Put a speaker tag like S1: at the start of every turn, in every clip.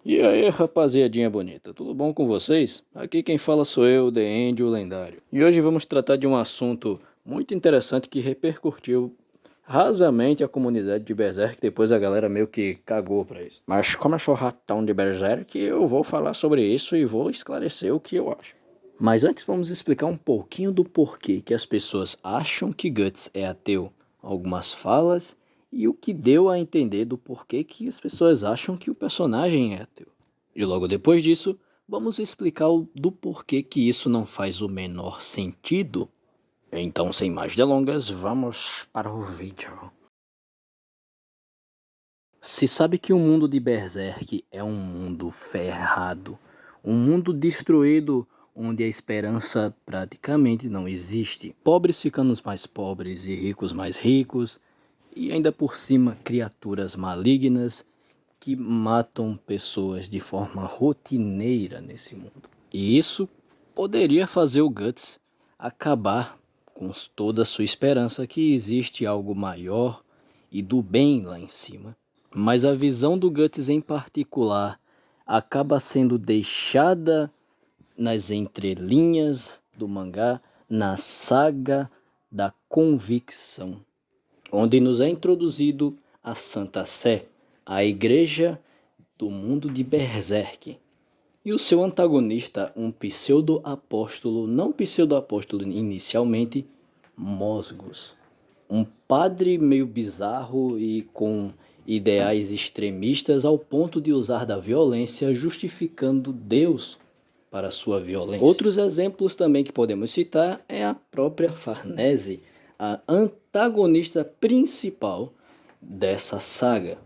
S1: E aí, rapaziadinha bonita, tudo bom com vocês? Aqui quem fala sou eu, The Andy, o lendário. E hoje vamos tratar de um assunto muito interessante que repercutiu rasamente a comunidade de Berserk, depois a galera meio que cagou pra isso. Mas como eu sou ratão de Berserk, eu vou falar sobre isso e vou esclarecer o que eu acho. Mas antes vamos explicar um pouquinho do porquê que as pessoas acham que Guts é ateu, algumas falas e o que deu a entender do porquê que as pessoas acham que o personagem é ateu. E logo depois disso, vamos explicar do porquê que isso não faz o menor sentido. Então, sem mais delongas, vamos para o vídeo. Se sabe que o mundo de Berserk é um mundo ferrado, um mundo destruído onde a esperança praticamente não existe. Pobres ficando mais pobres e ricos mais ricos, e ainda por cima criaturas malignas que matam pessoas de forma rotineira nesse mundo. E isso poderia fazer o Guts acabar com toda a sua esperança que existe algo maior e do bem lá em cima. Mas a visão do Guts em particular acaba sendo deixada nas entrelinhas do mangá, na saga da convicção, onde nos é introduzido a Santa Sé, a igreja do mundo de Berserk, e o seu antagonista, um pseudo-apóstolo, não pseudo-apóstolo inicialmente, Mosgos, um padre meio bizarro e com ideais extremistas ao ponto de usar da violência justificando Deus para sua violência. Outros exemplos também que podemos citar é a própria Farnese, a antagonista principal dessa saga.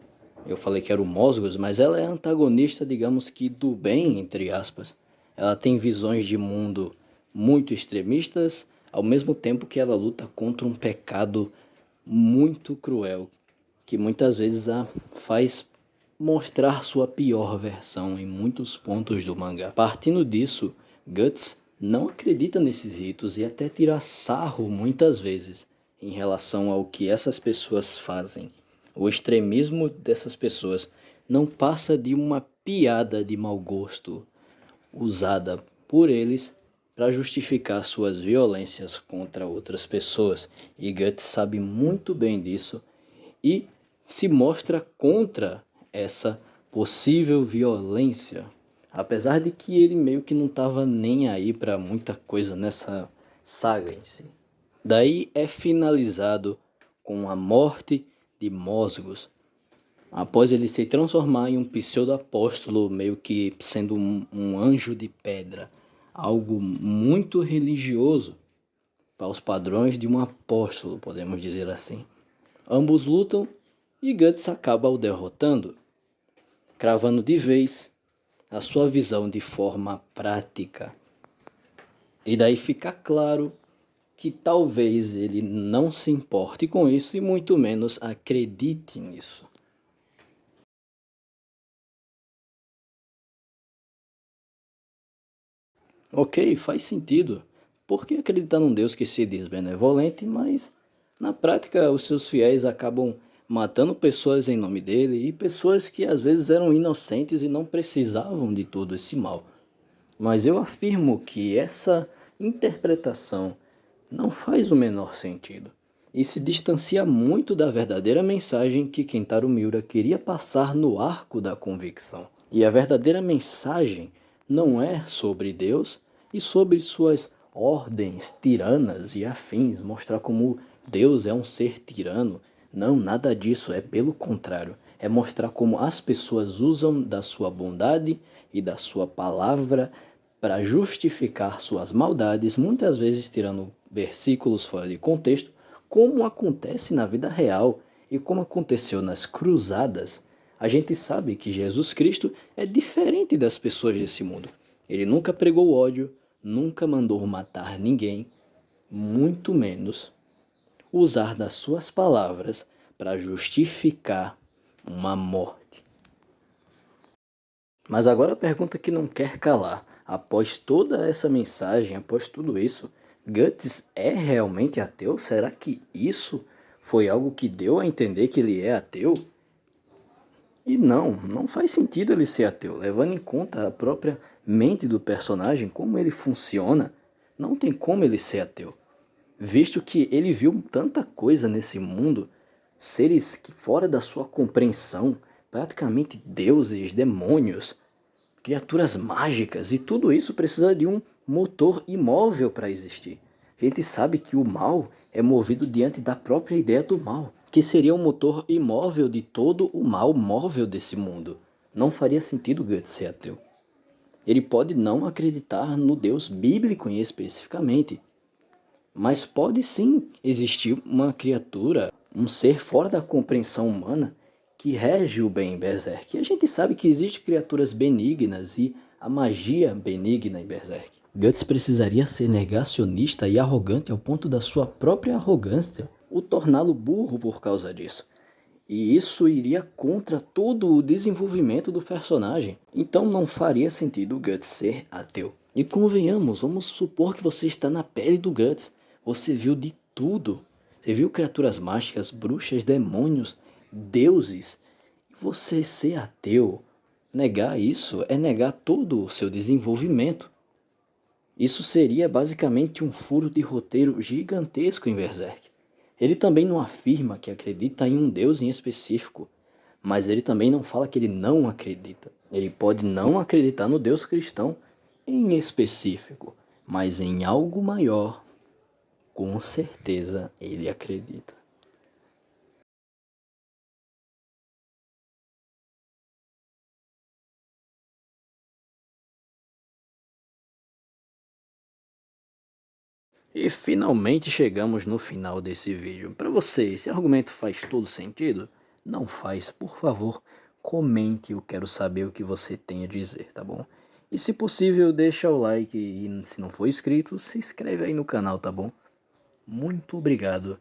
S1: Eu falei que era o Mosgos, mas ela é antagonista, digamos que do bem, entre aspas. Ela tem visões de mundo muito extremistas, ao mesmo tempo que ela luta contra um pecado muito cruel, que muitas vezes a faz mostrar sua pior versão em muitos pontos do mangá. Partindo disso, Guts não acredita nesses ritos e até tira sarro muitas vezes em relação ao que essas pessoas fazem. O extremismo dessas pessoas não passa de uma piada de mau gosto usada por eles para justificar suas violências contra outras pessoas. E Guts sabe muito bem disso e se mostra contra essa possível violência, apesar de que ele meio que não estava nem aí para muita coisa nessa saga em si. Daí é finalizado com a morte de Mosgos, após ele se transformar em um pseudo-apóstolo, meio que sendo um anjo de pedra, algo muito religioso para os padrões de um apóstolo, podemos dizer assim. Ambos lutam e Guts acaba o derrotando, cravando de vez a sua visão de forma prática. E daí fica claro que talvez ele não se importe com isso e muito menos acredite nisso. Ok, faz sentido. Por que acreditar num Deus que se diz benevolente, mas na prática os seus fiéis acabam matando pessoas em nome dele e pessoas que às vezes eram inocentes e não precisavam de todo esse mal? Mas eu afirmo que essa interpretação não faz o menor sentido e se distancia muito da verdadeira mensagem que Kentaro Miura queria passar no arco da convicção. E a verdadeira mensagem não é sobre Deus e sobre suas ordens tiranas e afins, mostrar como Deus é um ser tirano. Não, nada disso, é pelo contrário. É mostrar como as pessoas usam da sua bondade e da sua palavra para justificar suas maldades, muitas vezes tirando versículos fora de contexto, como acontece na vida real e como aconteceu nas cruzadas. A gente sabe que Jesus Cristo é diferente das pessoas desse mundo. Ele nunca pregou ódio, nunca mandou matar ninguém, muito menos usar das suas palavras para justificar uma morte. Mas agora a pergunta que não quer calar: após toda essa mensagem, após tudo isso, Guts é realmente ateu? Será que isso foi algo que deu a entender que ele é ateu? E não faz sentido ele ser ateu, levando em conta a própria mente do personagem, como ele funciona, não tem como ele ser ateu, visto que ele viu tanta coisa nesse mundo, seres que fora da sua compreensão, praticamente deuses, demônios, criaturas mágicas, e tudo isso precisa de um motor imóvel para existir. A gente sabe que o mal é movido diante da própria ideia do mal, que seria o motor imóvel de todo o mal móvel desse mundo. Não faria sentido Guts ser ateu. Ele pode não acreditar no Deus bíblico em especificamente, mas pode sim existir uma criatura, um ser fora da compreensão humana que rege o bem em Berserk. E a gente sabe que existem criaturas benignas e a magia benigna em Berserk. Guts precisaria ser negacionista e arrogante ao ponto da sua própria arrogância o torná-lo burro por causa disso. E isso iria contra todo o desenvolvimento do personagem. Então não faria sentido o Guts ser ateu. E convenhamos, vamos supor que você está na pele do Guts. Você viu de tudo. Você viu criaturas mágicas, bruxas, demônios, deuses. E você ser ateu, negar isso é negar todo o seu desenvolvimento. Isso seria basicamente um furo de roteiro gigantesco em Berserk. Ele também não afirma que acredita em um Deus em específico, mas ele também não fala que ele não acredita. Ele pode não acreditar no Deus cristão em específico, mas em algo maior, com certeza ele acredita. E finalmente chegamos no final desse vídeo. Para você, esse argumento faz todo sentido? Não faz, por favor, comente, eu quero saber o que você tem a dizer, tá bom? E se possível, deixa o like e se não for inscrito, se inscreve aí no canal, tá bom? Muito obrigado.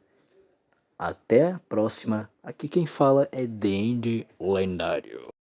S1: Até a próxima. Aqui quem fala é The Lendário.